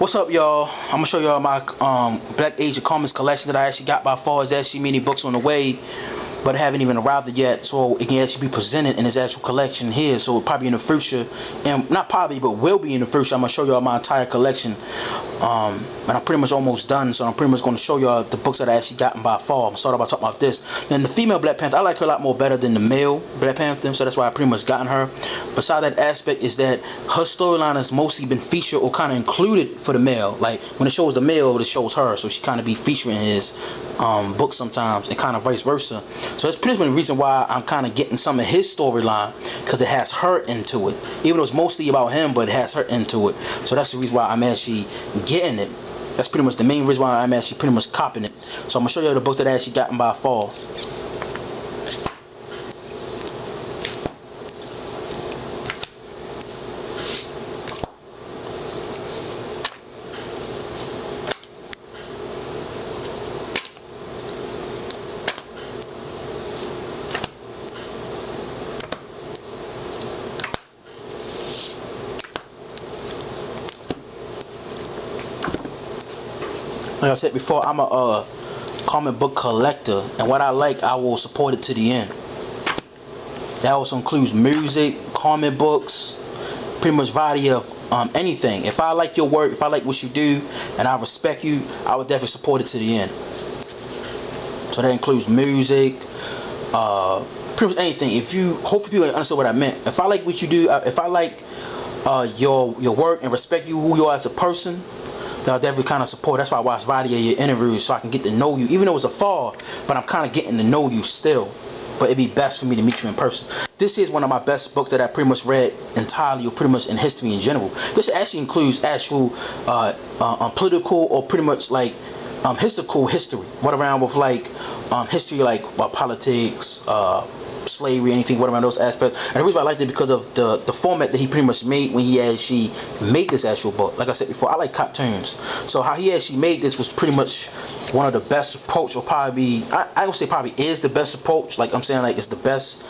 What's up, y'all? I'm gonna show y'all my Black Asian Comics collection that I actually got by far. There's actually many books on the way, but I haven't even arrived yet, so it can actually be presented in its actual collection here. So probably in the future, and not probably, but will be in the future, I'm gonna show y'all my entire collection. And I'm pretty much almost done, so I'm pretty much gonna show y'all the books that I actually gotten by far. I'm gonna start by talking about this. Then the female Black Panther, I like her a lot more better than the male Black Panther, so that's why I pretty much gotten her. Beside that aspect is that her storyline has mostly been featured or kind of included for the male. Like when it shows the male, it shows her, so she kind of be featuring his book sometimes, and kind of vice versa. So that's pretty much the reason why I'm kind of getting some of his storyline, because it has her into it. Even though it's mostly about him, but it has her into it. So that's the reason why I'm actually getting it. That's pretty much the main reason why I'm actually pretty much copying it. So I'm going to show you the books that I actually gotten by fall. Like I said before, I'm a comic book collector, and what I like, I will support it to the end. That also includes music, comic books, pretty much variety of anything. If I like your work, if I like what you do, and I respect you, I would definitely support it to the end. So that includes music, pretty much anything. If you, hopefully people understand what I meant. If I like what you do, if I like your work and respect you, who you are as a person, that I'll definitely kind of support. That's why I watch variety of your interviews, so I can get to know you. Even though it's a fall, but I'm kind of getting to know you still. But it'd be best for me to meet you in person. This is one of my best books that I pretty much read entirely, or pretty much in history in general. This actually includes actual political, or pretty much like historical history. What around with like history, like politics, slavery, anything, what around those aspects. And the reason why I liked it because of the format that he pretty much made when he actually made this actual book. Like I said before, I like cartoons, so how he actually made this was pretty much one of the best approach, or probably I would say probably is the best approach. Like I'm saying, like it's the best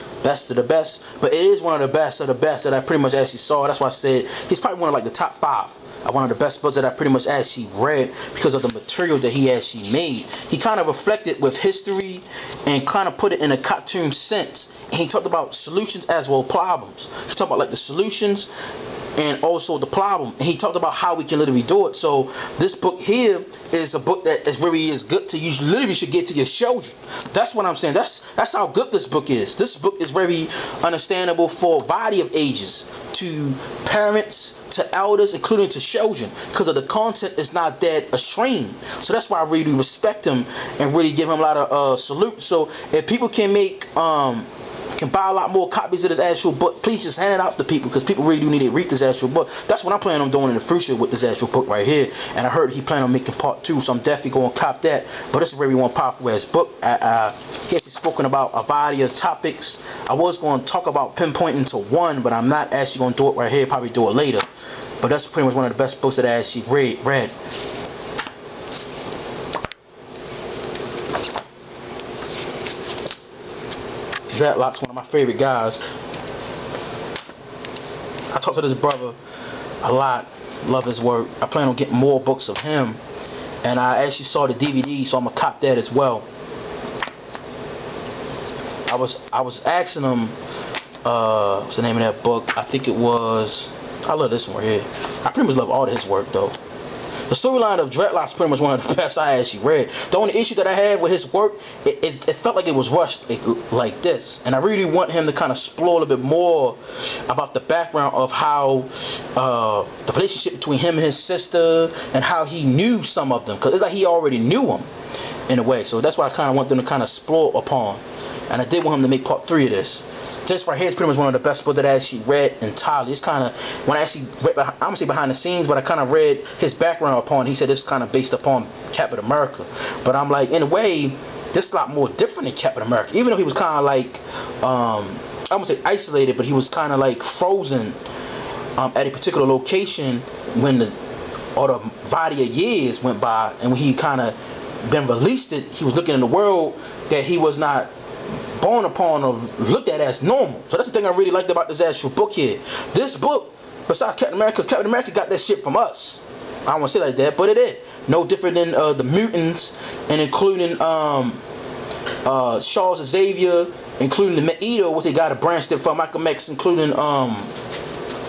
of the best, but it is one of the best that I pretty much actually saw. That's why I said he's probably one of like the top 5 of one of the best books that I pretty much actually read, because of the materials that he actually made. He kind of reflected with history and kind of put it in a cartoon sense. And he talked about solutions as well as problems. He talked about like the solutions and also the problem, and he talked about how we can literally do it. So this book here is a book that is really is good to use. Literally should get to your children. That's what I'm saying. That's how good this book is. This book is very understandable for a variety of ages, to parents, to elders, including to children, because of the content is not that extreme. So that's why I really respect him and really give him a lot of salute. So if people can make can buy a lot more copies of this actual book, please just hand it out to people, because people really do need to read this actual book. That's what I'm planning on doing in the future with this actual book right here. And I heard he planning on making part 2, so I'm definitely going to cop that. But this is a very one powerful ass book. He actually spoken about a variety of topics. I was going to talk about pinpointing to one, but I'm not actually going to do it right here. Probably do it later. But that's pretty much one of the best books that I actually read. Dreadlock's one of my favorite guys. I talk to this brother a lot, love his work. I plan on getting more books of him, and I actually saw the DVD, so I'm gonna cop that as well. I was asking him what's the name of that book. I think it was, I love this one right here. I pretty much love all of his work though. The storyline of Dreadlock's pretty much one of the best I actually read. The only issue that I had with his work, it felt like it was rushed like this. And I really want him to kind of explore a little bit more about the background of how the relationship between him and his sister, and how he knew some of them. Because it's like he already knew them in a way. So that's why I kind of want them to kind of explore upon. And I did want him to make part 3 of this. This right here is pretty much one of the best books that I actually read entirely. It's kind of, when I actually read, I'm going to say behind the scenes, but I kind of read his background upon, he said it's kind of based upon Captain America. But I'm like, in a way, this is a lot more different than Captain America. Even though he was kind of like, I won't say isolated, but he was kind of like frozen at a particular location when the variety of years went by, and when he kind of been released it, he was looking in the world that he was not born upon or looked at as normal. So that's the thing I really liked about this actual book here. This book, besides Captain America, because Captain America got that shit from us. I don't want to say like that, but it is no different than the mutants, and including Charles Xavier, including the Magneto, which they got a branch from Malcolm X, including I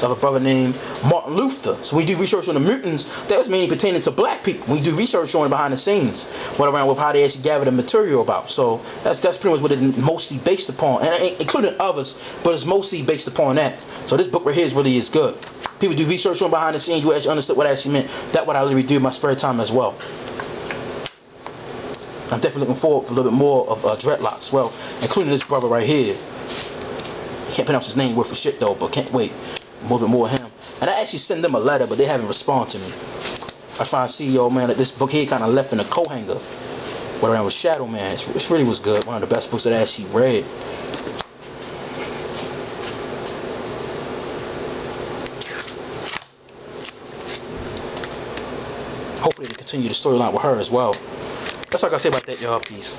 have a brother named Martin Luther. So when you do research on the mutants, that was mainly pertaining to black people. When you do research on it behind the scenes, what around with how they actually gather the material about. So that's pretty much what it's mostly based upon, and including others, but it's mostly based upon that. So this book right here really is good. People do research on behind the scenes, you actually understood what I actually meant. That's what I literally do in my spare time as well. I'm definitely looking forward for a little bit more of Dreadlocks as well, including this brother right here. I can't pronounce his name word for shit though, but can't wait. A little bit more of him. And I actually sent them a letter, but they haven't responded to me. I try to see, yo, man, that this book here kind of left in a co-hanger. What around with Shadow Man. It really was good. One of the best books that I actually read. Hopefully they continue the storyline with her as well. That's all I gotta say about that, y'all. Peace.